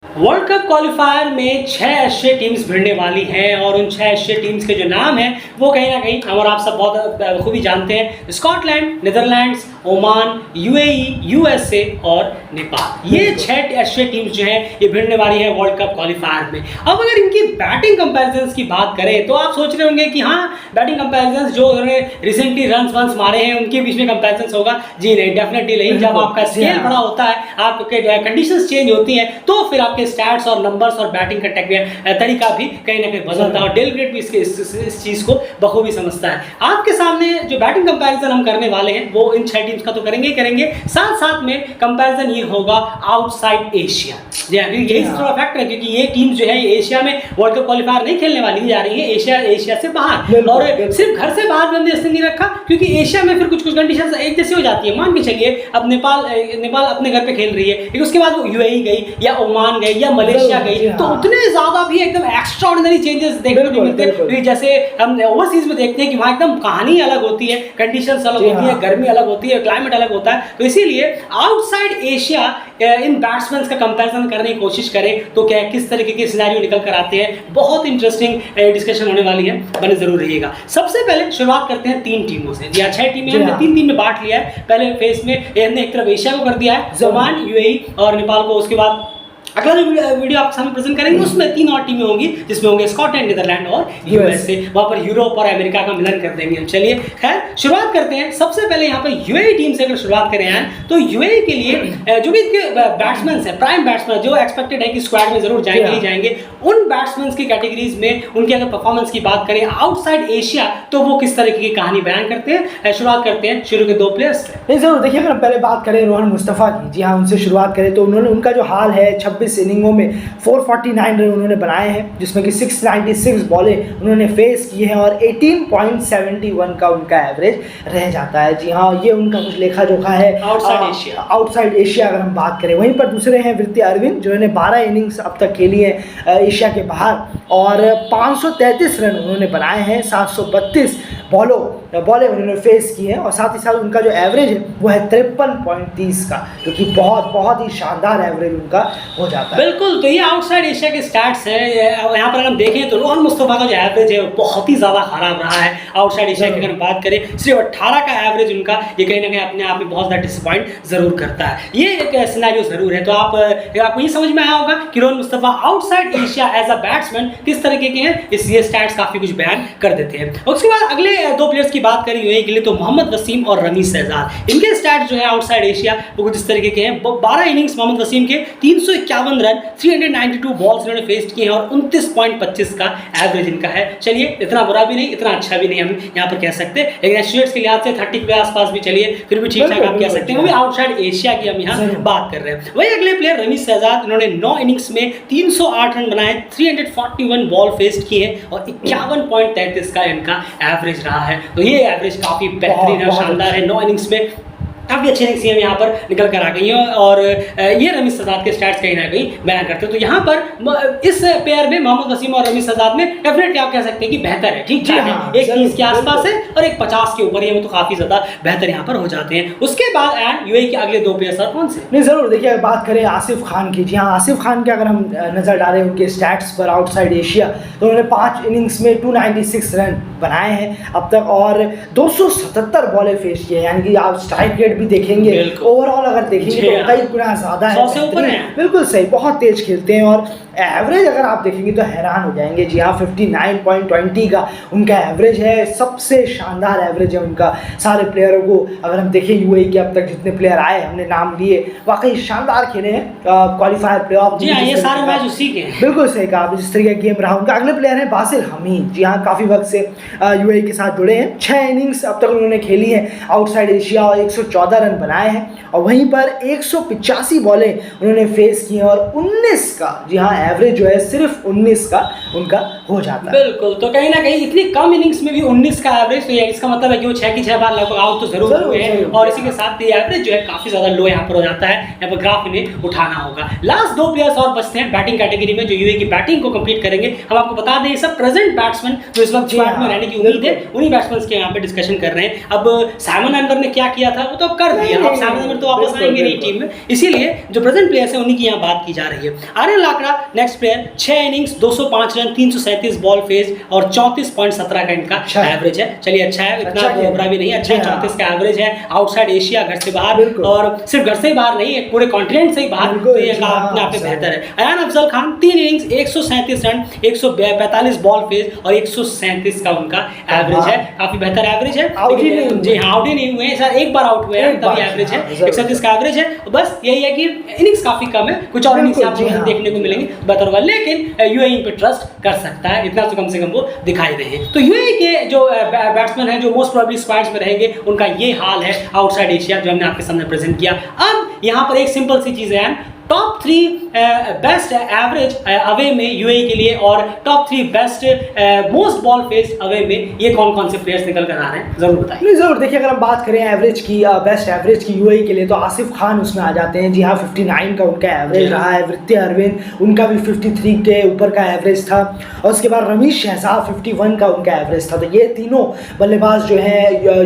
World cup qualifier में 6 Asia teams भिड़ने वाली हैं और उन 6 एशिया टीम्स के जो नाम हैं वो कहीं ना कहीं हम और आप सब बहुत खूबी जानते हैं। Scotland, Netherlands, Oman, UAE, USA और नेपाल। ये 6 एशिया टीम्स जो हैं ये भिड़ने वाली है वर्ल्ड कप क्वालिफायर में। अब अगर इनकी बैटिंग कंपैरिजंस की बात करें तो आप सोच रहे होंगे कि हाँ, बैटिंग कंपैरिजंस जो उन्होंने रिसेंटली रन्स मारे हैं उनके बीच में कंपैरिजंस होगा। जी नहीं, डेफिनेटली नहीं। जब आपका स्केल बड़ा होता है, आपके कंडीशंस चेंज होती हैं, तो फिर आपके स्टैट्स और नंबर्स और बैटिंग का तरीका भी कहीं ना कहीं बदलता है और डेल ग्रेट भी इस चीज़ को बखूबी समझता है। आपके सामने जो बैटिंग कंपैरिजन हम करने वाले हैं वो इन 6 टीम्स का तो करेंगे ही करेंगे, साथ साथ में कंपैरिजन ये होगा आउटसाइड एशिया। यही थोड़ा फैक्टर है क्योंकि ये टीम जो है एशिया में वर्ल्ड कप क्वालिफायर नहीं खेलने वाली जा रही है, एशिया से बाहर। और सिर्फ घर से बाहर हमने इसलिए नहीं रखा क्योंकि एशिया में फिर कुछ कंडीशंस एक जैसी हो जाती है। मान के चलिए अब नेपाल अपने घर पे खेल रही है, लेकिन उसके बाद वो यूएई गई या ओमान गई या मलेशिया गई, तो उतने ज्यादा भी एकदम एक्स्ट्राऑर्डिनरी चेंजेस देखने को मिलते हैं। जैसे हम ओवरसीज में देखते हैं कि वहाँ एकदम कहानी अलग होती है, कंडीशंस अलग होती है, गर्मी अलग होती है, क्लाइमेट अलग होता है। तो इसीलिए आउटसाइड एशिया इन बैट्समैन का कंपैरिजन करने की कोशिश करें तो क्या किस तरीके के सिनेरियो निकल कर आते हैं। बहुत इंटरेस्टिंग डिस्कशन होने वाली है, बने जरूर रहिएगा। सबसे पहले शुरुआत करते हैं 3 टीमों से। जी 6 टीमें हमने 3 में बांट लिया है। पहले फेस में हमने एक तरफ एशिया को कर दिया है, ओमान, यूएई और नेपाल को। उसके बाद अगला जो वीडियो आपके सामने प्रेजेंट करेंगे उसमें 3 और टीमें होंगी जिसमें होंगे स्कॉटलैंड, नीदरलैंड और यूएसए। वहां पर यूरोप और अमेरिका का मिलन कर देंगे। चलिए खैर शुरुआत करते हैं। सबसे पहले यहाँ पर यूएई टीम से अगर शुरुआत करें हैं तो यूएई के लिए जो भी बैट्समैन है, प्राइम बैट्समैन जो एक्सपेक्टेड है कि स्क्वाड में जरूर जाएंगे ही जाएंगे, उन बैट्समैन की कैटेगरीज में उनके अगर परफॉर्मेंस की बात करें आउटसाइड एशिया तो वो किस तरीके की कहानी बयान करते हैं। शुरुआत करते हैं शुरू के 2 प्लेयर्स से। जरूर देखिए, अगर पहले बात करें रोहन मुस्तफा की, जी हाँ, उनसे शुरुआत करें तो उनका जो हाल है 26 इनिंगों में 449 रन उन्होंने बनाए हैं, जिसमें कि 696 बॉलें उन्होंने फेस की हैं और 18.71 का उनका एवरेज रह जाता है। जी हाँ, ये उनका कुछ लेखा जोखा है आउटसाइड एशिया अगर हम बात करें। वहीं पर दूसरे हैं वृत्ति अरविंद, जिन्होंने 12 इनिंग्स अब तक खेली है एशिया के बाहर और 533 रन उन्होंने बनाए हैं, 732 बॉलें उन्होंने फेस की हैं और साथ ही साथ उनका जो एवरेज है वो है 53.30 का, जो कि बहुत ही शानदार एवरेज उनका हो जाता है। बिल्कुल, तो ये आउटसाइड एशिया के स्टैट्स है। यहाँ पर अगर हम देखें तो रोहन मुस्तफा का जो एवरेज है वो बहुत ही ज़्यादा खराब रहा है। आउटसाइड एशिया की अगर हम बात करें सिर्फ 18 का एवरेज उनका, ये कहीं ना कहीं अपने आप में बहुत ज़्यादा डिसअपॉइंट जरूर करता है। ये एक सिनेरियो जरूर है। तो आपको ये समझ में आया होगा कि Rohan Mustafa outside Asia as a batsman किस तरीके के हैं। ये स्टैट्स काफ़ी कुछ बयान कर देते हैं। उसके बाद अगले 2 प्लेयर्स की बात करी हुई के लिए तो मोहम्मद वसीम और रमीज शहजाद, इनके स्टैट्स जो है आउटसाइड एशिया वो कुछ इस तरीके के हैं। 12 इनिंग्स मोहम्मद वसीम के, 351 रन, 392 बॉल्स इन्होंने फेस किए हैं और 29.25 का एवरेज इनका है। चलिए, इतना बुरा भी नहीं, इतना अच्छा भी नहीं हम यहाँ पर कह सकते, लेकिन स्टेट्स के लिहाज से 30 के आसपास भी चलिए फिर भी ठीक ठाक आप कह सकते हैं। वो भी आउटसाइड एशिया की हम यहाँ बात कर रहे हैं। वही अगले प्लेयर रमीज शहजाद, इन्होंने 9 इनिंग्स में 308 रन बनाए, 341 बॉल फेस किए और 51.33 का इनका एवरेज रहा है। तो ये एवरेज काफी बेहतरीन है, शानदार है। 9 इनिंग्स में काफ़ी अच्छी इनिंग्स यहाँ पर निकल कर आ गई हैं और ये रमीज शहजाद के स्टैट्स कहीं ना कहीं बयान करते हैं। तो यहाँ पर इस पेयर में मोहम्मद वसीम और रमीज शहजाद में डेफिनेटली आप कह सकते हैं कि बेहतर है, ठीक ठाक है। एक 30 के आसपास है और एक 50 के ऊपर है, तो काफ़ी ज़्यादा बेहतर यहाँ पर हो जाते हैं। उसके बाद यूएई के अगले 2 प्लेयर्स कौन से? नहीं, ज़रूर देखिए, अगर बात करें आसिफ खान की, जी हाँ, आसिफ खान के अगर हम नज़र डालें उनके स्टैट्स पर आउटसाइड एशिया तो उन्होंने 5 इनिंग्स में 296 रन बनाए हैं अब तक और 277 बॉलें फेस किए हैं। यानी कि आप स्ट्राइक रेट भी देखेंगे, ओवरऑल अगर देखेंगे तो कई गुना ज्यादा है, 100 से ऊपर है। बिल्कुल सही, बहुत तेज खेलते हैं और एवरेज अगर आप देखेंगे तो हैरान हो जाएंगे। जी हाँ, 59.20 का उनका एवरेज है, सबसे शानदार एवरेज है उनका। सारे प्लेयरों को अगर हम देखें यूएई के अब तक जितने प्लेयर आए हमने नाम लिए, वाकई शानदार खेले हैं क्वालिफायर प्लेऑफ। जी हाँ, ये सारे मैच उसी के हैं। बिल्कुल सही कहा, जिस तरीके का गेम रहा उनका। अगले प्लेयर है बासिल हमीद, जी हाँ, काफ़ी वक्त से यूएई के साथ जुड़े हैं। 6 इनिंग्स अब तक उन्होंने खेली हैं आउटसाइड एशिया और 114 रन बनाए हैं और वहीं पर 185 बॉलें उन्होंने फेस की हैं और 19 का, जी हाँ, एवरेज जो है सिर्फ 19 का उनका हो जाता है। बिल्कुल, तो कहीं ना कहीं इतनी कम इनिंग्स में भी 19 का एवरेज, तो इसका मतलब है कि वो 6 की 6 बार लगभग आउट तो जरूर हुए हैं और इसी के साथ ये एवरेज जो है काफी ज्यादा लो यहाँ पर हो जाता है। यहाँ पर ग्राफ इन्हें उठाना होगा। लास्ट 2 प्लेयर्स और बचते हैं बैटिंग कैटेगरी में जो यूएई की बैटिंग को कंप्लीट करेंगे। हम आपको बता दें सब प्रेजेंट बैट्समैन जो इस वक्त स्क्वाड में रहने की उम्मीद है, उन्हीं बैट्समैन के यहाँ पे डिस्कशन कर रहे हैं। अब साइमन एम्बर ने क्या किया था वो तो कर दिया, अब 7 नंबर तो वापस आएंगे नहीं टीम में, इसीलिए जो प्रेजेंट प्लेयर्स हैं उन्हीं की यहाँ बात की जा रही है। Aryan Lakra next player, 6 innings 205 run 337 ball faced और 34.17 का इनका एवरेज है। चलिए अच्छा है, इतना बुरा भी नहीं, अच्छा है, 34 का एवरेज है। आउटसाइड एशिया, घर से बाहर, और सिर्फ घर से ही बाहर नहीं, पूरे कॉन्टिनेंट से ही बाहर, तो ये अपने आप में बेहतर है। Ayaan Afzal Khan 3 innings 137 run 145 ball faced और 137 का उनका एवरेज है, काफी बेहतर एवरेज है। जी हाँ, आउट ही नहीं हुए सर, एक बार आउट हुए हैं तभी एवरेज है, 137 का एवरेज है। बस यही है कि इनिंग्स काफी कम है, कुछ और इनिंग्स आपको देखने को मिलेंगे बेहतर होगा, लेकिन यूएई इन पे ट्रस्ट कर सकता है, इतना तो कम से कम वो दिखाई दे हैं। तो यूएई के जो बैट्समैन हैं जो मोस्ट प्रोबेबली स्क्वाड्स में रहेंगे, उनका ये हाल है आउटसाइड एशिया जो हमने आपके सामने प्रेजेंट किया। अब यहाँ पर एक सिंपल सी चीज है, टॉप 3 बेस्ट एवरेज अवे में यूएई के लिए और top 3 best most ball face away में ये कौन कौन से प्लेयर्स निकल कर आ रहे हैं, जरूर बताइए। नहीं जरूर, देखिए अगर हम बात करें एवरेज की, बेस्ट एवरेज की यूएई के लिए, तो आसिफ खान उसमें आ जाते हैं। जी हाँ, 59 का उनका एवरेज रहा है। वृत्ति अरविंद, उनका भी 53 के ऊपर का एवरेज था, और उसके बाद रमीश शहजाद 51 का उनका एवरेज था। तो ये तीनों बल्लेबाज जो है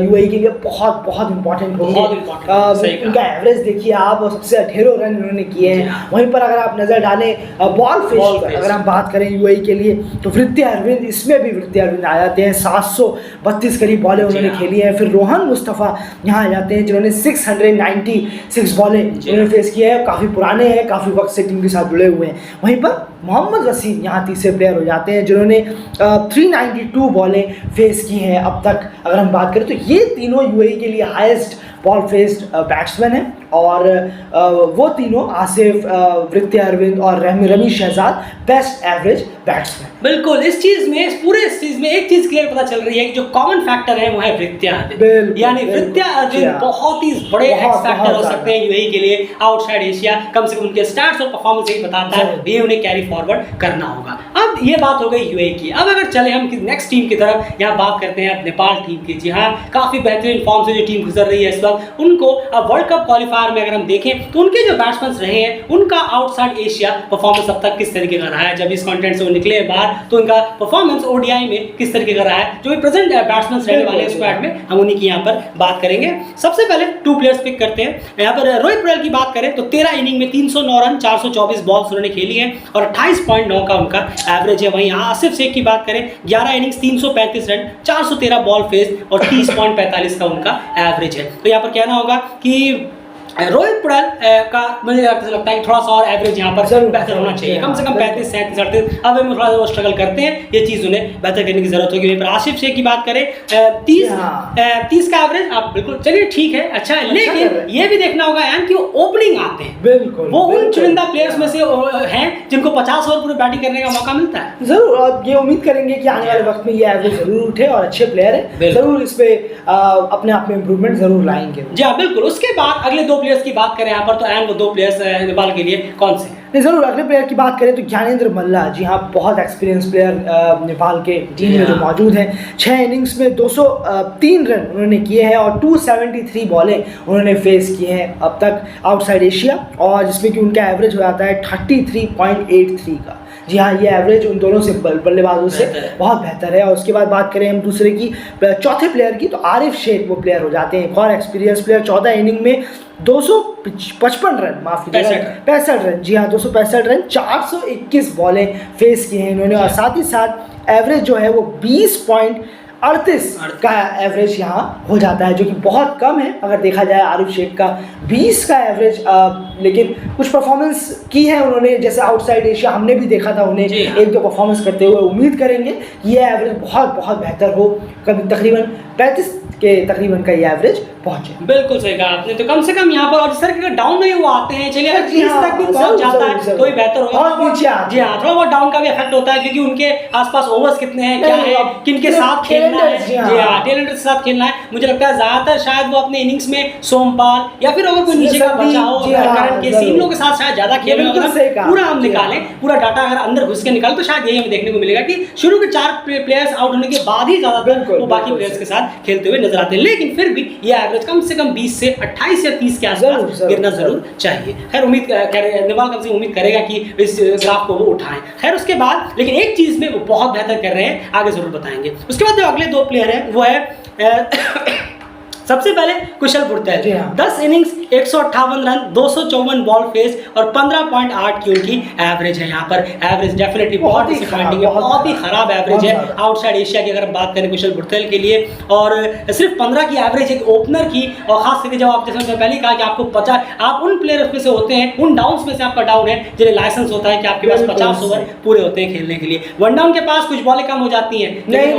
यूएई के लिए बहुत बहुत इंपॉर्टेंट होंगे। उनका एवरेज देखिए आप, सबसे ढेरों रन उन्होंने किए। वहीं पर अगर आप नजर डालें बॉल फेस पर, अगर हम बात करें यूएई के लिए, तो वृत्ति अरविंद, इसमें भी वृत्ति अरविंद आ जाते हैं, 732 करीब बॉलें उन्होंने खेली हैं। फिर रोहन मुस्तफ़ा यहाँ आ जाते हैं जिन्होंने 696 बॉलें उन्होंने फेस किए हैं, काफ़ी पुराने हैं, काफ़ी वक्त से टीम के साथ जुड़े हुए हैं। वहीं पर मोहम्मद वसीम यहाँ तीसरे प्लेयर हो जाते हैं जिन्होंने 392 बॉलें फेस की हैं अब तक। अगर हम बात करें तो ये तीनों यूएई के लिए हाईएस्ट बॉल फेस्ड बैट्समैन हैं, और वो तीनों आसिफ, वृत्ति अरविंद और Rameez Shahzad best average batsman. बिल्कुल, इस चीज में, इस पूरे इस चीज में एक चीज क्लियर पता चल रही है कि जो कॉमन फैक्टर है वो है वृत्ति अरविंद, यानी वृत्ति अरविंद बहुत ही बड़े एक्स फैक्टर हो सकते हैं यूएई के लिए आउटसाइड एशिया। कम से कम उनके स्टार्ट्स और परफॉर्मेंस यही बताता है, ये उन्हें कैरी फॉरवर्ड करना होगा। अब ये बात हो गई यूएई की। अब अगर चले हम नेक्स्ट टीम की तरफ, यहाँ बात करते हैं नेपाल टीम की। जी हाँ, काफी बेहतरीन फॉर्म से जो टीम गुजर रही है इस वक्त, उनको अब वर्ल्ड कप क्वालिफायर में अगर हम देखें तो उनके जो बैट्समैन रहे हैं, उनका आउटसाइड एशिया परफॉर्मेंस अब तक किस तरीके का रहा है। जब इस कॉन्टिनेंट से वो निकले बाहर तो उनका परफॉर्मेंस ओडीआई में किस तरीके का रहा है, जो भी प्रेजेंट बैट्समैन रहने वाले स्क्वाड में, हम उन्हीं की यहाँ पर बात करेंगे। सबसे पहले 2 प्लेयर्स पिक करते हैं। यहाँ पर रोहित पटेल की बात करें तो 13 इनिंग में 309 रन 424 बॉल्स उन्होंने खेली है और 28.9 का उनका एवरेज है। वहीं आसिफ शेख की बात करें, 11 इनिंग्स 335 रन 413 बॉल फेस और 30.45 का उनका एवरेज है। तो यहाँ पर कहना होगा कि रोहित पटेल का मुझे लगता है कि थोड़ा सा और एवरेज यहाँ पर बेहतर होना चाहिए, कम से कम 35, 37, 38। अब हम थोड़ा सा स्ट्रगल करते हैं, ये चीज़ उन्हें बेहतर करने की जरूरत होगी। पर आसिफ शेख की बात करें 30 का एवरेज, आप बिल्कुल चलिए ठीक है, अच्छा है, लेकिन ये भी देखना होगा यार कि वो ओपनिंग आते हैं, बिल्कुल वो उन चुनिंदा प्लेयर्स में से हैं जिनको 50 ओवर पूरे बैटिंग करने का मौका मिलता है। जरूर, और ये उम्मीद करेंगे कि आने वाले वक्त में ये एवरेज जरूर उठे और अच्छे प्लेयर है, जरूर इस पे अपने आप में इंप्रूवमेंट जरूर लाएंगे। जी हाँ बिल्कुल। उसके बाद अगले 2 प्लेयर्स की बात करें यहाँ पर, तो एंड वो 2 प्लेयर्स नेपाल के लिए कौन से? नहीं जरूर, अगले प्लेयर की बात करें तो ज्ञानेंद्र मल्ला। जी हाँ, बहुत एक्सपीरियंस प्लेयर नेपाल के टीम में जो मौजूद हैं। 6 इनिंग्स में 203 रन उन्होंने किए हैं और 273 बॉलें उन्होंने फेस किए हैं अब तक आउटसाइड एशिया, और जिसमें कि उनका एवरेज हो जाता है 33.83 का। जी हाँ, ये एवरेज उन दोनों से बल्लेबाजों से बहुत बेहतर है। और उसके बाद बात करें हम दूसरे की, चौथे प्लेयर की, तो आरिफ शेख वो प्लेयर हो जाते हैं, एक और एक्सपीरियंस प्लेयर। 14 इनिंग में 255 रन, माफ कीजिएगा 65 रन, जी हाँ 265 रन 421 बॉलें फेस की हैं इन्होंने, और साथ ही साथ एवरेज जो है वो 20.38 का एवरेज यहाँ हो जाता है, जो कि बहुत कम है अगर देखा जाए। आरिफ शेख का 20 का एवरेज, लेकिन कुछ परफॉर्मेंस की है उन्होंने, जैसे आउटसाइड एशिया हमने भी देखा था उन्हें 1-2 परफॉर्मेंस करते हुए। उम्मीद करेंगे कि ये एवरेज बहुत बहुत बेहतर हो, कभी तकरीबन 35 के तकरीबन का ये एवरेज पहुंचे। बिल्कुल सही कहा आपने। तो कम से कम यहाँ पर, और जिस तरह के डाउन नहीं वो आते हैं, चलिए अगर 30 तक भी पहुंच जाता है तो ही बेहतर होगा। जी हाँ, थोड़ा बहुत डाउन का भी इफेक्ट होता है, क्योंकि उनके आसपास ओवर्स कितने हैं, क्या है, किनके साथ खेलना है। जी हाँ, टेलेंट के साथ खेलना है। मुझे लगता है ज्यादातर शायद वो अपने इनिंग्स में सोमपाल या फिर अगर कोई नीचे का बचा हो, करण के इन लोगों के साथ शायद ज्यादा खेल रहे हो। पूरा हम निकालें, पूरा डाटा अगर अंदर घुस के निकालें तो शायद यही हमें देखने को मिलेगा कि शुरू के 4 प्लेयर्स आउट होने के बाद ही ज्यादातर वो बाकी प्लेयर्स के साथ खेलते हुए नजर आते हैं। लेकिन फिर भी ये एवरेज कम से कम 20 से 28 या 30 के आसपास गिरना जरूर चाहिए। खैर उम्मीद नेपाल कम से कम उम्मीद करेगा कि इस ग्राफ को वो उठाएं। खैर उसके बाद लेकिन एक चीज में वो बहुत बेहतर कर रहे हैं, आगे जरूर बताएंगे। उसके बाद जो अगले 2 प्लेयर हैं वो है सबसे पहले कुशल पुरतैल, जी हाँ। 10 इनिंग्स 158 रन, 254 बॉल फेस और 15.8 की उनकी एवरेज है। यहाँ पर एवरेज डेफिनेटली बहुत डिसअपॉइंटिंग है, बहुत ही खराब एवरेज है आउटसाइड एशिया की अगर हम बात करें कुशल पुरतैल के लिए। और सिर्फ 15 की एवरेज एक ओपनर की, और खास करके जब आप जैसे पहले कहा कि आपको 50, आप उन प्लेयर्स में से होते हैं, उन डाउन्स में से आपका डाउन है जिन्हें लाइसेंस होता है कि आपके पास 50 ओवर पूरे होते हैं खेलने के लिए। वन डाउन के पास कुछ बॉलें कम हो जाती हैं, लेकिन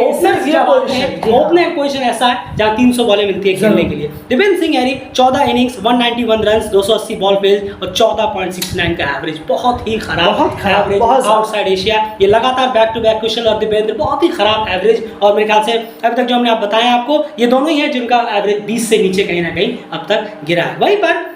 ओपनर पोजीशन ऐसा है जहां 300 बॉलें मिलती है खेलने के लिए। Dipendra Singh Harry 14 innings 191 run, 280 ball faced और 14.69 का एवरेज, बहुत ही खराब एवरेज आउटसाइड एशिया। ये लगातार बैक टू बैक कुशल और दिपेंद्र बहुत ही खराब एवरेज, और मेरे ख्याल से अभी तक जो हमने आप बताया आपको ये दोनों ही हैं जिनका एवरेज 20 से नीचे कहीं ना कहीं अब तक गिरा है। वहीं पर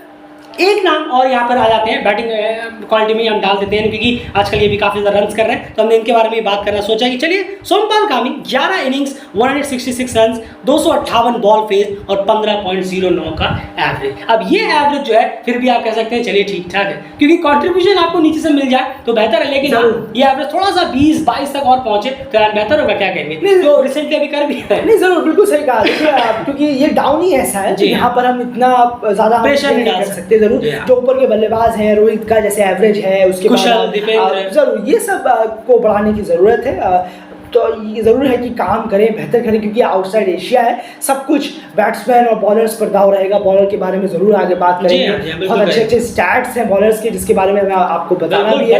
एक नाम और यहाँ पर आ जाते हैं, बैटिंग क्वालिटी में हम डाल देते हैं क्योंकि आजकल ये भी काफ़ी ज़्यादा रन्स कर रहे हैं, तो हमने इनके बारे में बात करना सोचा कि चलिए सोमपाल कामी 11 इनिंग्स 166 रन, 258 बॉल फेज और 15.09 का एवरेज। अब ये एवरेज जो है फिर भी आप कह सकते हैं चलिए ठीक ठाक है, क्योंकि कंट्रीब्यूशन आपको नीचे से मिल जाए तो बेहतर है, लेकिन ये एवरेज थोड़ा सा 20-22 तक और पहुंचे तो यार बेहतर होगा, क्या कहेंगे? तो रिसेंटली अभी कर भी है। नहीं जरूर, बिल्कुल सही कहा, क्योंकि ये डाउन ही ऐसा है यहाँ पर हम इतना ज़्यादा प्रेशर नहीं डाल सकते। जो ऊपर के बल्लेबाज हैं, रोहित का जैसे एवरेज है, उसके कुशल, दीपेंद्र, जरूर ये सब को बढ़ाने की जरूरत है। तो ये ज़रूर है कि काम करें, बेहतर करें, क्योंकि आउटसाइड एशिया है, सब कुछ बैट्समैन और बॉलर्स पर दाव रहेगा। बॉलर के बारे में ज़रूर आगे बात करेंगे, बहुत अच्छे अच्छे स्टैट्स हैं बॉलर्स के जिसके बारे में मैं आपको बताना भी है,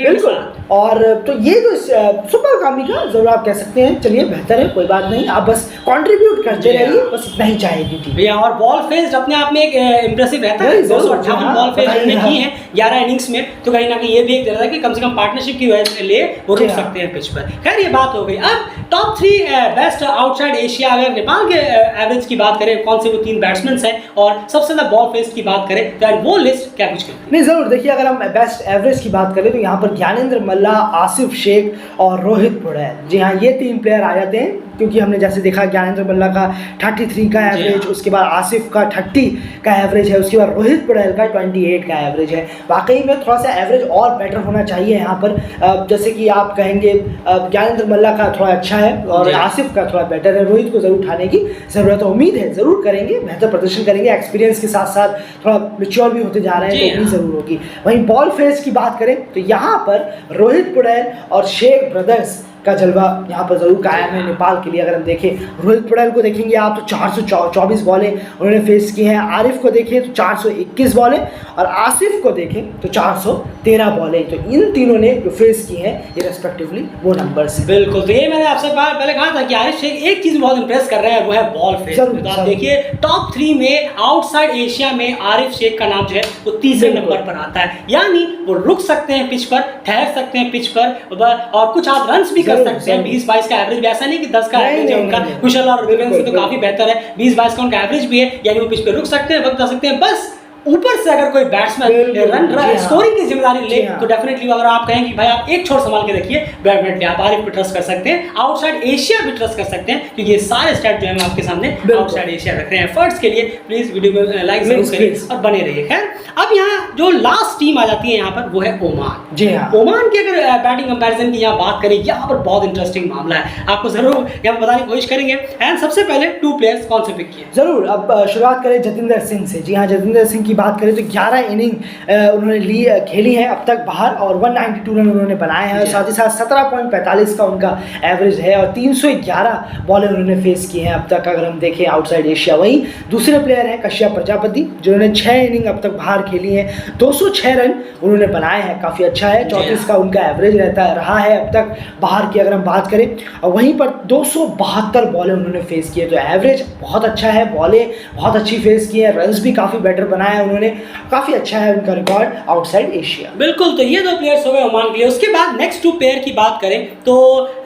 बिल्कुल। और तो ये जो सुपर कामी का ज़रूर आप कह सकते हैं चलिए बेहतर है, कोई बात नहीं, आप बस कंट्रीब्यूट करते रहिए, बस इतना ही चाहिए थी भैया। और बॉल फेज अपने आप में एक इम्प्रेसिव रहता है, 258 बॉल फेज उन्होंने की है 11 इनिंग्स में, तो कहीं ना कहीं ये भी एक जरूरत है कि कम से कम पार्टनरशिप की वजह से ले वो रुक सकते हैं पिच पर। खैर ये बात हो गई। अब टॉप 3 बेस्ट आउटसाइड एशिया, अगर नेपाल के एवरेज की बात करें कौन से वो 3 बैट्समैन हैं और सबसे ज्यादा बॉल फेस की बात करें तो वो लिस्ट क्या कुछ करती है? नहीं जरूर, देखिए अगर हम बेस्ट एवरेज की बात करें तो यहाँ पर ज्ञानेंद्र मल्ला, आसिफ शेख और रोहित पुड़ैल, जी हाँ ये 3 प्लेयर आ जाते हैं, क्योंकि हमने जैसे देखा ज्ञानेंद्र मल्ला का 33 का एवरेज, उसके बाद आसिफ का 30 का एवरेज है, उसके बाद रोहित पुड़ैल का 28 का एवरेज है। वाकई में थोड़ा सा एवरेज और बेटर होना चाहिए यहाँ पर, जैसे कि आप कहेंगे ज्ञानेंद्र मल्ला का थोड़ा अच्छा है और आसिफ का थोड़ा बेटर है, रोहित को जरूर उठाने की ज़रूरत है, उम्मीद है ज़रूर करेंगे, बेहतर प्रदर्शन करेंगे, एक्सपीरियंस के साथ साथ थोड़ा मैच्योर भी होते जा रहे हैं तो भी ज़रूर होगी। वहीं बॉल फेस की बात करें तो यहाँ पर रोहित पुड़ैल और शेख ब्रदर्स का जलवा यहाँ पर जरूर कायम है नेपाल के लिए। अगर हम देखें रोहित पुड़ैल को देखेंगे आप तो 424 बॉलें उन्होंने फेस की हैं, आरिफ को देखें तो 421 बॉलें और आसिफ को देखें तो 413 बॉलें, तो इन तीनों ने जो फेस की हैं ये रेस्पेक्टिवली वो नंबर्स हैं। बिल्कुल, तो ये मैंने आपसे पहले कहा था कि आरिफ शेख एक चीज़ बहुत इंप्रेस कर रहे हैं वो है बॉल फेस। तो आप देखिए टॉप 3 में आउटसाइड एशिया में आरिफ शेख का नाम जो है वो तीसरे नंबर पर आता है, यानी वो रुक सकते हैं पिच पर, ठहर सकते हैं पिच पर और कुछ हाथ रन भी कर सकते हैं। 20-22 का एवरेज भी, ऐसा नहीं कि 10 का एवरेज है उनका, कुशल और दिपेंद्र से तो काफी बेहतर है, 20-22 का उनका एवरेज भी है, यानी वो पिच पे रुक सकते हैं, वक्त आ सकते हैं। बस ऊपर से अगर कोई बैट्समैन रन स्कोरिंग की जिम्मेदारी ले तो डेफिनेटली अगर आप कहें कि भाई आप एक छोर संभाल के रखिए, डेफिनेटली आप आरिफ पे ट्रस्ट कर सकते हैं, आउटसाइड एशिया भी ट्रस्ट कर सकते हैं, क्योंकि ये सारे स्टैट जो है आपके सामने आउटसाइड एशिया रख रहे हैं। एफर्ट्स के लिए प्लीज वीडियो को लाइक जरूर करिए और बने रहिए। खैर अब यहाँ जो लास्ट टीम आ जाती है यहाँ पर वो है ओमान। जी हाँ, ओमान की अगर बैटिंग कंपैरिजन की यहाँ बात करें, यहाँ पर बहुत इंटरेस्टिंग मामला है, आपको जरूर यहाँ बताने की कोशिश करेंगे। एंड सबसे पहले 2 प्लेयर्स कौन से पिक किए? जरूर, अब शुरुआत करें जतिंदर सिंह से। जी हाँ, जतिंदर सिंह की बात करें तो 11 इनिंग उन्होंने खेली है अब तक बाहर और 192 रन उन्होंने बनाए हैं, साथ ही साथ 17.45 का उनका एवरेज है और 311 बॉलें उन्होंने फेस की हैं अब तक अगर हम देखें आउटसाइड एशिया। वहीं दूसरे प्लेयर हैं कश्यप प्रजापति, जिन्होंने 6 इनिंग अब तक बाहर खेली हैं, 206 रन उन्होंने बनाए हैं, काफ़ी अच्छा है, 34 का उनका एवरेज रहा है अब तक बाहर की अगर हम बात करें। और वहीं पर 272 बॉलें उन्होंने फेस की है, तो एवरेज बहुत अच्छा है, बॉलें बहुत अच्छी फेस की है, रन्स भी काफ़ी बेटर बनाए हैं उन्होंने, काफ़ी अच्छा है उनका रिकॉर्ड आउटसाइड एशिया। बिल्कुल, तो ये 2 प्लेयर्स हो गए ओमान के लिए। उसके बाद नेक्स्ट 2 प्लेयर की बात करें तो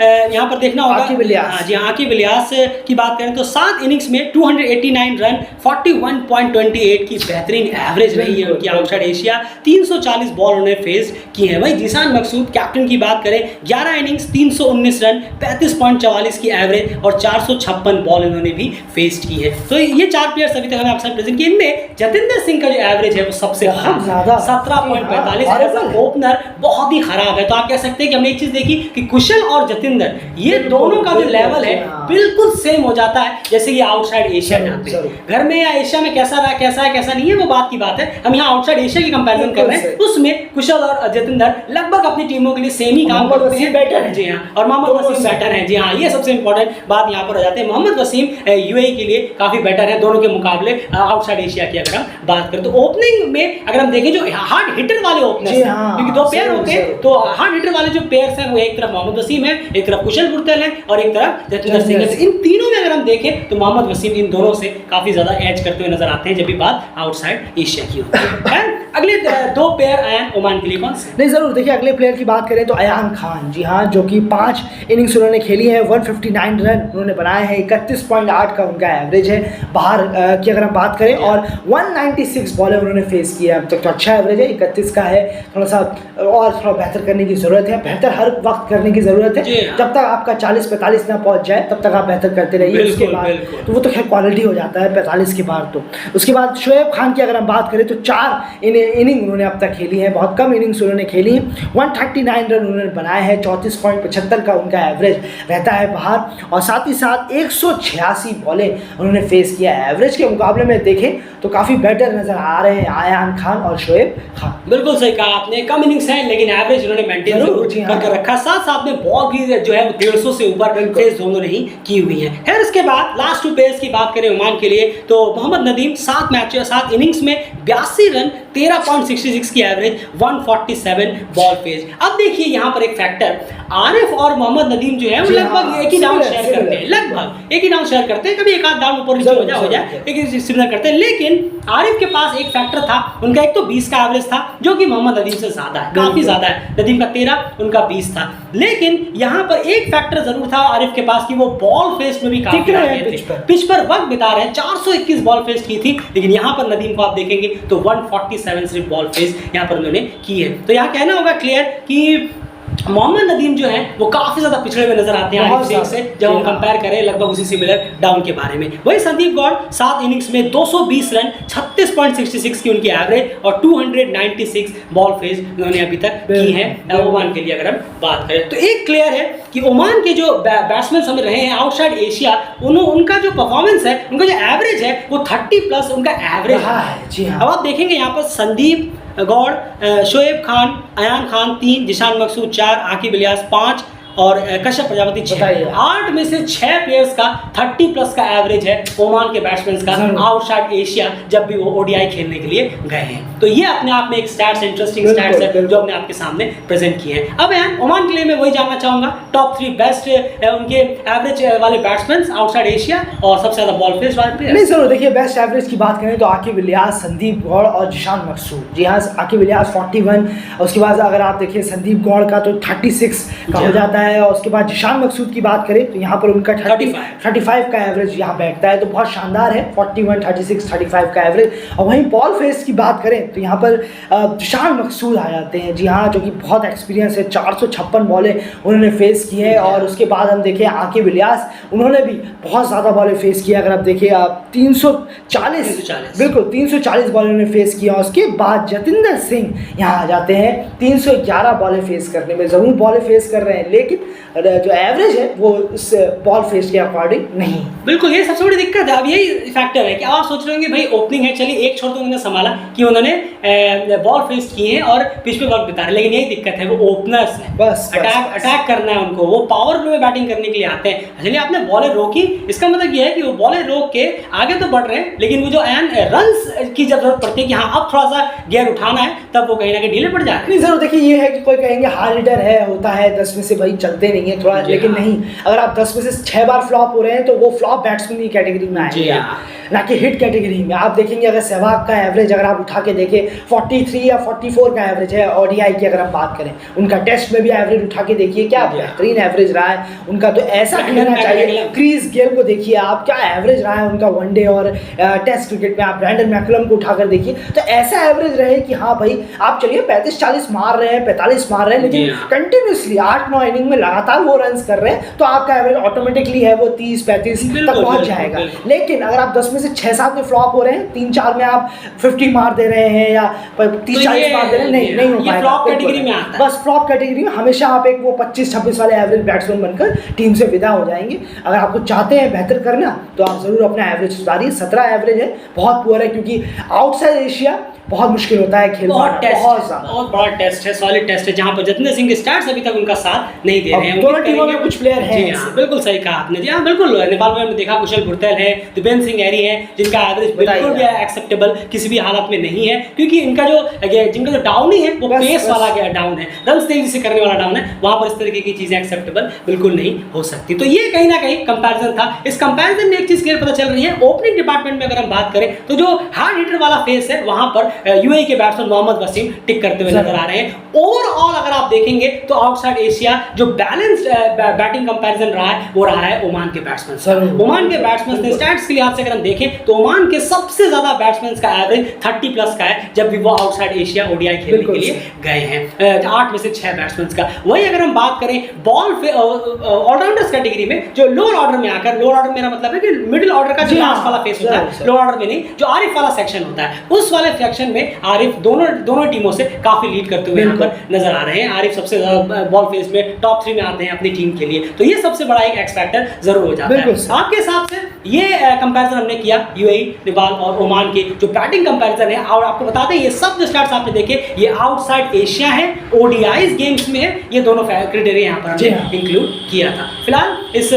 यहाँ पर देखना होगा आकिब इलियास। जी आकिब इलियास की बात करें तो 7 इनिंग्स में 289 रन, 41.28 की बेहतरीन एवरेज रही है उनकी आउटसाइड एशिया, 340 बॉल उन्होंने फेस की है। वहीं जीसान मकसूद कैप्टन की बात करें, 11 इनिंग्स 319 रन, 35.44 की एवरेज और 456 बॉल इन्होंने भी फेस की है। तो ये 4 प्लेयर्स अभी तक हमें आपके साथ प्रेजेंट किए। इनमें जतिंदर सिंह का जो एवरेज है वो सबसे बहुत ज्यादा 17.45। ओपनर बहुत ही खराब है। तो आप कह सकते हैं कि हमने एक चीज देखी कि कुशल और जतिंदर ये दोनों का जो लेवल है बिल्कुल सेम हो जाता है जैसे ये आउटसाइड एशिया जाते हैं। घर में या एशिया में कैसा रहा, कैसा है कैसा नहीं है वो बात की बात है, हम यहाँ आउटसाइड एशिया की कंपैरिजन कर रहे हैं। उसमें कुशल और जतिंदर लगभग अपनी टीमों के लिए सेम ही काम करते हैं, बेटर है जी हाँ, और मोहम्मद वसीम बेटर है जी हाँ। ये सबसे इंपॉर्टेंट बात यहाँ पर हो जाती है। मोहम्मद वसीम यूएई के लिए काफी बेटर है दोनों के मुकाबले आउटसाइड एशिया की अगर हम बात करें। तो ओपनिंग में अगर हम देखें जो हार्ड हिटर वाले ओपनर्स हैं, क्योंकि दो पेयर होते हैं, तो हार्ड हिटर वाले जो पेयर्स हैं वो एक तरफ मोहम्मद वसीम है, एक तरफ कुशल पुर्तल है और एक तरफ जतिंदर सिंह है। इन तीनों में अगर हम देखें तो मोहम्मद वसीम इन दोनों से काफी ज्यादा एज करते हुए नजर आते हैं जब भी बात आउटसाइड एशिया की होती है। अगले दो पेयर अयान ओमान के लिए कौन से? नहीं जरूर देखिए, अगले प्लेयर की बात करें तो अयान खान, जी हाँ, जो कि 5 इनिंग्स उन्होंने खेली है, 159 रन उन्होंने बनाए हैं, 31.8 का उनका एवरेज है बाहर की अगर हम बात करें, और 196 बॉलें उन्होंने फेस किया अब तक। तो अच्छा एवरेज है, 31 का है। थोड़ा सा और थोड़ा बेहतर करने की ज़रूरत है, बेहतर हर वक्त करने की ज़रूरत है। जब तक आपका 40-45 ना पहुँच जाए तब तक आप बेहतर करते रहिए। उसके बाद तो वो तो खैर क्वालिटी हो जाता है 45 के बाद। तो उसके बाद शोएब खान की अगर हम बात करें तो 4 इनिंग उन्होंने अब तक खेली है, बहुत कम इनिंग्स उन्होंने खेली है, 139 रन उन्होंने बनाए हैं, 34.75 का उनका एवरेज रहता है बाहर, और साथ ही साथ 186 बॉलें उन्होंने फेस किया है। एवरेज के मुकाबले में देखें तो काफ़ी बेटर नज़र आ रहे हैं अयान खान और शोएब खान। बिल्कुल सही कहा आपने, कम इनिंग्स हैं लेकिन एवरेज उन्होंने मेंटेन करके रखा। साथ साथ में बॉल भी जो है 150 से ऊपर फेस दोनों ने ही की हुई है। फिर उसके बाद लास्ट 2 पेयर्स की बात करें ओमान के लिए तो मोहम्मद नदीम 7 इनिंग्स में 82 रन, 13.66 की एवरेज, 147 बॉल फेज। अब देखिए यहाँ पर एक फैक्टर, आरिफ और मोहम्मद नदीम जो है वो लगभग एक ही डाउन शेयर करते हैं, लगभग एक ही डाउन शेयर करते हैं, कभी एक आध डाउन ऊपर नीचे हो जाए लेकिन सिमिलर करते हैं। लेकिन आरिफ के पास एक फैक्टर था, उनका एक तो 20 का एवरेज था जो कि मोहम्मद नदीम से ज्यादा है, काफी ज्यादा है। नदीम का 13, उनका 20 था। लेकिन यहाँ पर एक फैक्टर जरूर था आरिफ के पास कि वो बॉल फेस में भी काफी आगे थे, पिच पर वक्त बिता रहे हैं। 421 बॉल फेस की थी, लेकिन यहाँ पर नदीम को आप देखेंगे तो 147 सिर्फ बॉल फेस यहाँ पर उन्होंने की है। तो यहाँ कहना होगा क्लियर कि मोहम्मद नदीम जो है वो काफी ज्यादा पिछड़े हुए नजर आते हैं आरिफ सिंह से जब हम कंपेयर करें लगभग उसी सिमिलर डाउन के बारे में। वही संदीप गौड़ 7 इनिंग्स में 220 रन, 36.66 की उनकी एवरेज और 296 बॉल फेज उन्होंने अभी तक की है ओमान के लिए अगर हम बात करें। तो एक क्लियर है कि ओमान के जो बैट्समैन हमें रहे हैं आउटसाइड एशिया, उनका जो परफॉर्मेंस है, उनका जो एवरेज है वो 30+ उनका एवरेज है। अब आप देखेंगे यहाँ पर संदीप गौड़, शोएब खान, अयान खान 3, जिशान मकसूद 4, आकिब इलियास 5 और कश्यप प्रजापति 6। 8 में से 6 प्लेयर्स का 30+ का एवरेज है ओमान के बैट्समैन का आउटसाइड एशिया जब भी वो ओडीआई खेलने के लिए गए हैं। तो ये अपने आप में एक स्टैट्स, इंटरेस्टिंग स्टैट्स है जो हमने आपके सामने प्रेजेंट किए हैं। अब यार ओमान के लिए मैं वही जानना चाहूंगा टॉप 3 बेस्ट उनके एवरेज वाले बैट्समैन आउटसाइड एशिया और सबसे ज्यादा बॉल फेस वाले प्लेयर। नहीं जरूर देखिए, बेस्ट एवरेज की बात करें तो आकिब इलियास, संदीप गौड़ और जिशान मकसूद। जी हाँ, आकिब इलियास 41, उसके बाद अगर आप देखिए संदीप गौड़ का तो 36 का हो जाता है, और उसके बाद जिशान मकसूद की बात करें तो यहाँ पर उनका 35 का एवरेज यहाँ बैठता है, तो बहुत शानदार है। 41, 36, 35 का एवरेज। और वहीं बॉल फेस की बात करें तो यहाँ पर जिशान मकसूद आ जाते हैं, जी हाँ, जो कि बहुत एक्सपीरियंस है, 456 बॉलें उन्होंने फेस की है। और उसके बाद हम देखें आकिब इलियास, उन्होंने भी बहुत ज़्यादा बॉलें फेस किया। अगर आप देखिए 340 बिल्कुल 340 बॉलें उन्होंने फेस किया। उसके बाद जतिंदर सिंह यहाँ आ जाते हैं 311 बॉलें फेस करने में, ज़रूर बॉलें फेस कर रहे हैं लेकिन जो एवरेज है वो उस बॉल फेस के अकॉर्डिंग नहीं। बिल्कुल, ये सबसे बड़ी दिक्कत है। अब यही फैक्टर है कि आप सोच रहे होंगे भाई ओपनिंग है, चलिए एक छोड़ तो उन्होंने संभाला कि उन्होंने बॉल फेस किए हैं और पिच पे वक्त बिता रहे, लेकिन यही दिक्कत है वो ओपनर्स है, बस अटैक करना है उनको, वो पावर प्ले में बैटिंग करने के लिए आते हैं। चलिए आपने बॉलें रोकी, इसका मतलब ये है कि वो बॉलें रोक के आगे तो बढ़ रहे हैं, लेकिन वो जो रन्स की जरूरत पड़ती है कि हाँ अब थोड़ा सा गियर उठाना है, तब वो कहीं ना कहीं ढीले पड़ जा रहे हैं। नहीं जरूर देखिए, ये है कि कोई कहेंगे हार्ड हिटर है, होता है 10 में से भाई चलते नहीं है थोड़ा, लेकिन नहीं, अगर आप 10 में से 6 बार फ्लॉप हो रहे हैं तो वो फ्लॉप बैट्समैन की कैटेगरी में आएंगे, ना कि हिट कैटेगरी में। आप देखेंगे अगर सहवाग का एवरेज अगर आप उठा के देखें 43 या 44 का एवरेज है ओडीआई की अगर हम बात करें, उनका टेस्ट में भी एवरेज उठा के देखिए क्या बेहतरीन एवरेज रहा है उनका, तो ऐसा खेलना चाहिए। क्रीज गेल को देखिए आप, क्या एवरेज रहा है उनका वनडे और टेस्ट क्रिकेट में। आप ब्रैंडन मैकुलम को उठाकर देखिए, तो ऐसा एवरेज रहे कि हाँ भाई आप चलिए 35-40 मार रहे हैं, 45 मार रहे हैं, लेकिन कंटिन्यूसली 8-9 इनिंग में लगातार वो रन कर रहे हैं तो आपका एवरेज ऑटोमेटिकली है वो 30-35 तक पहुंच जाएगा। लेकिन अगर आप 10 में से 6-7 में फ्लॉप हो रहे हैं, 3-4 में आप 50 मार दे रहे हैं या 30-40 मार दे रहे हैं, नहीं हो पाएगा। फ्लॉप कैटेगरी में आता है। बस फ्लॉप कैटेगरी में हमेशा आप एक वो 25-26 वाले एवरेज बैट्समैन बनकर टीम से विदा हो जाएंगे। अगर आपको चाहते हैं बेहतर करना तो आप जरूर अपना एवरेज सुधारिए। 17 एवरेज है, बहुत पुअर है, क्योंकि आउटसाइड एशिया बहुत मुश्किल होता है खेल बहुत बहुत बड़ा टेस्ट है, सॉलिड टेस्ट है, जहां पर जतिंदर सिंह के स्टार्स अभी तक उनका साथ नहीं दे रहे हैं। दोनों टीमों में कुछ प्लेयर हैं। जी हाँ, बिल्कुल सही कहा आपने। जी हाँ, बिल्कुल। नेपाल में हमने देखा कुशल भुरतेल है, दिपेंद्र सिंह एरी है, जिनका एवरेज बिल्कुल भी एक्सेप्टेबल किसी भी हालत में नहीं है, क्योंकि इनका जो डाउन ही है वो पेस वाला डाउन है, रन तेजी से करने वाला डाउन है। वहां पर इस तरीके की चीजें एक्सेप्टेबल बिल्कुल नहीं हो सकती। तो ये कहीं ना कहीं कंपैरिजन था। इस कंपैरिजन में एक चीज क्लियर पता चल रही है, ओपनिंग डिपार्टमेंट में अगर हम बात करें तो जो हार्ड हिटर वाला फेस है वहां पर यूएई के बैट्समैन मोहम्मद वसीम टिक करते हुए नजर आ रहे हैं। ओवरऑल अगर आप देखेंगे तो आउटसाइड एशिया जो बैलेंस्ड बैटिंग कंपैरिजन रहा है वो रहा है ओमान के बैट्समैन। ओमान के बैट्समैन ने स्टैट्स के लिहाज से अगर हम देखें तो ओमान के सबसे ज्यादा बैट्समैन का एवरेज 30 प्लस का है, जब भी वो आउटसाइड एशिया ओडीआई खेलने के लिए गए हैं। 8 में से 6 बैट्समैन का। वही अगर हम बात करें बॉल ऑलराउंडर्स कैटेगरी में, जो लोअर ऑर्डर में आकर, लोअर ऑर्डर मेरा मतलब है कि मिडिल ऑर्डर का जो लास्ट वाला फेस होता है, लोअर ऑर्डर में नहीं, जो आरिफ वाला सेक्शन होता है, उस वाले सेक्शन में आरिफ दोनों टीमों से काफी लीड करते हुए यहाँ पर नजर आ रहे हैं। आरिफ सबसे ज्यादा बॉल फेस में टॉप 3 में आते हैं अपनी टीम के लिए, तो ये सबसे बड़ा एक एक्स फैक्टर जरूर हो जाता है। आपके हिसाब से ये कंपैरिजन हमने किया यूएई, नेपाल और ओमान के जो बैटिंग कंपैरिजन है, और आपको बता दें ये सब जो स्टैट्स आपने देखे ये आउटसाइड एशिया है, ओडीआईज गेम्स में है, ये दोनों क्राइटेरिया यहाँ पर हमने इंक्लूड किया था। फिलहाल इस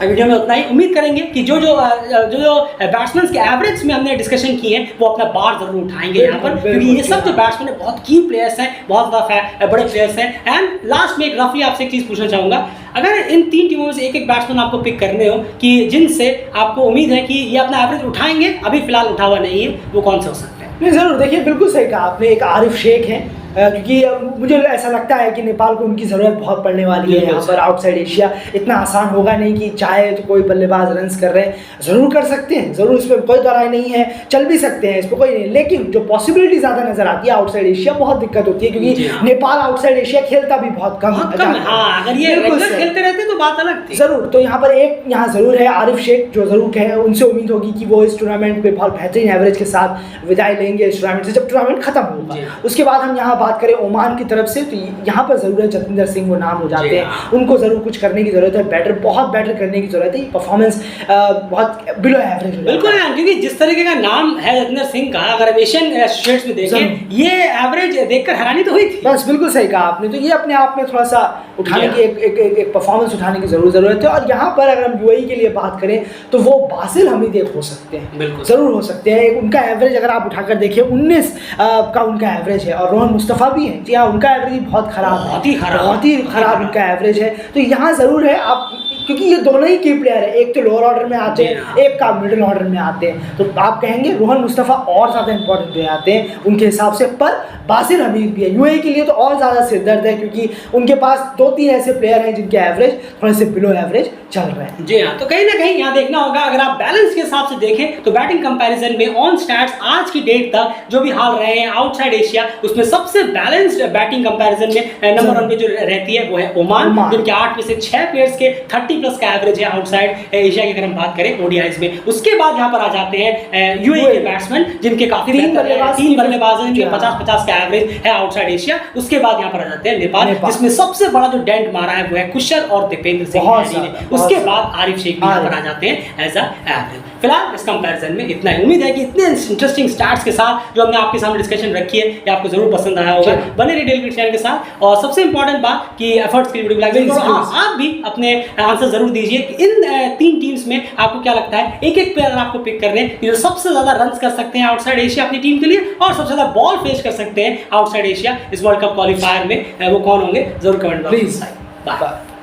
वीडियो में उतना ही। उम्मीद करेंगे कि जो बैट्समैन के एवरेज में हमने डिस्कशन की है वो अपना बार जरूर उठाएंगे यहाँ पर, क्योंकि ये सब जो बैट्समैन है बहुत की प्लेयर्स हैं, बहुत ज़्यादा बड़े प्लेयर्स हैं। एंड लास्ट में एक रफली आपसे एक चीज़ पूछना चाहूँगा, अगर इन 3 टीमों में से एक बैट्समैन आपको पिक करने हो कि जिनसे आपको उम्मीद है कि ये अपना एवरेज उठाएंगे, अभी फिलहाल उठा हुआ नहीं है, वो कौन से हो सकते हैं? नहीं, ज़रूर। देखिए, बिल्कुल सही कहा आपने। एक आरिफ शेख है, क्योंकि मुझे ऐसा लगता है कि नेपाल को उनकी ज़रूरत बहुत पड़ने वाली है यहाँ पर। आउटसाइड एशिया इतना आसान होगा नहीं कि चाहे तो कोई बल्लेबाज रन्स कर रहे हैं, ज़रूर कर सकते हैं, ज़रूर, इस पर कोई दरार नहीं है, चल भी सकते हैं, इस पर कोई नहीं। लेकिन जो पॉसिबिलिटी ज़्यादा नज़र आती है आउटसाइड एशिया, बहुत दिक्कत होती है, क्योंकि नेपाल आउटसाइड एशिया खेलता भी बहुत कम है। हाँ, अगर ये रेगुलर खेलते रहते तो बात अलग थी। ज़रूर। तो यहाँ पर एक ज़रूर है आरिफ शेख, जो ज़रूर कहे, उनसे उम्मीद होगी कि वो इस टूर्नामेंट में बहुत बेहतरीन एवरेज के साथ विदाई लेंगे इस टूर्नामेंट से, जब टूर्नामेंट खत्म होगा। उसके बाद हम यहाँ बात करें ओमान की तरफ से, तो यहाँ पर जरूर है जतिंदर सिंह, वो नाम हो जाते हैं, उनको जरूर कुछ करने की जरूरत है, बहुत बेटर करने की जरूरत है। परफॉर्मेंस बहुत बिलो एवरेज है। बिल्कुल है, क्योंकि जिस तरीके का नाम है जतिंदर सिंह का, अगर हम एशियन एसोसिएट्स में देखें, ये एवरेज देखकर हैरानी तो हुई थी। बस बिल्कुल सही कहा आपने। तो ये अपने आप में थोड़ा सा उठाने की एक परफॉर्मेंस उठाने की जरूरत है। और यहाँ पर अगर हम यूएई के लिए बात करें तो वो बासिल हमीद हो सकते हैं, जरूर हो सकते हैं। उनका एवरेज अगर आप उठाकर देखिए 19 का उनका एवरेज है, और रोहन मुस्तफ़ा भी है। जी हाँ, उनका एवरेज बहुत खराब है, बहुत ही खराब उनका एवरेज है। तो यहाँ ज़रूर है आप, क्योंकि ये दोनों ही की प्लेयर है, एक तो लोअर ऑर्डर में आते हैं, एक का मिडिल ऑर्डर में आते हैं, तो आप कहेंगे रोहन मुस्तफ़ा और ज़्यादा इंपॉर्टेंट हो जाते हैं उनके हिसाब से। पर बासिल हमीद भी है यूएई के लिए तो और ज़्यादा सिरदर्द है, क्योंकि उनके पास 2-3 ऐसे प्लेयर हैं जिनके एवरेज थोड़े से बिलो एवरेज चल रहे हैं। जी हाँ, तो कहीं ना कहीं यहाँ देखना होगा, अगर आप बैलेंस के हिसाब से देखें तो बैटिंग कंपैरिजन में ऑन स्टैट्स आज की डेट तक जो भी हाल रहे हैं आउटसाइड एशिया, उसमें सबसे बैलेंस्ड बैटिंग कंपैरिजन में नंबर 1 पे जो रहती है वो है ओमान, जिनके 8 में से 6 प्लेयर्स के 30 प्लस का एवरेज है आउटसाइड एशिया की। अगर हम बात करें ओडीआईज में, उसके बाद यहाँ पर आ जाते हैं यूएई के बैट्समैन, जिनके काफी 3 बल्लेबाज हैं, जिनके 50-50 का एवरेज है आउटसाइड एशिया। उसके बाद यहाँ पर आ जाते हैं नेपाल, जिसमें सबसे बड़ा जो डेंट मारा है वो है कुशल और दिपेंद्र सिंह। उसके बाद आरिफ शेख भी यहाँ पर आ जाते हैं एज अ एवरेज। फिलहाल इस कंपैरिजन में इतना ही। उम्मीद है कि इतने इंटरेस्टिंग स्टैट्स के साथ जो हमने आपके सामने डिस्कशन रखी है ये आपको जरूर पसंद आया होगा। बने रहिए डेली क्रिकेट चैनल के साथ, और सबसे इंपॉर्टेंट बात कि एफर्ट्स की वीडियो लाइक, आप भी अपने आंसर जरूर दीजिए कि इन 3 टीम्स में आपको क्या लगता है, एक प्लेयर आपको पिक कर रहे हैं जो सबसे ज्यादा रन कर सकते हैं आउटसाइड एशिया अपनी टीम के लिए, और सबसे ज्यादा बॉल फेस कर सकते हैं आउटसाइड एशिया इस वर्ल्ड कप क्वालिफायर में, वो कौन होंगे जरूर कमेंट बॉक्स में। बाय।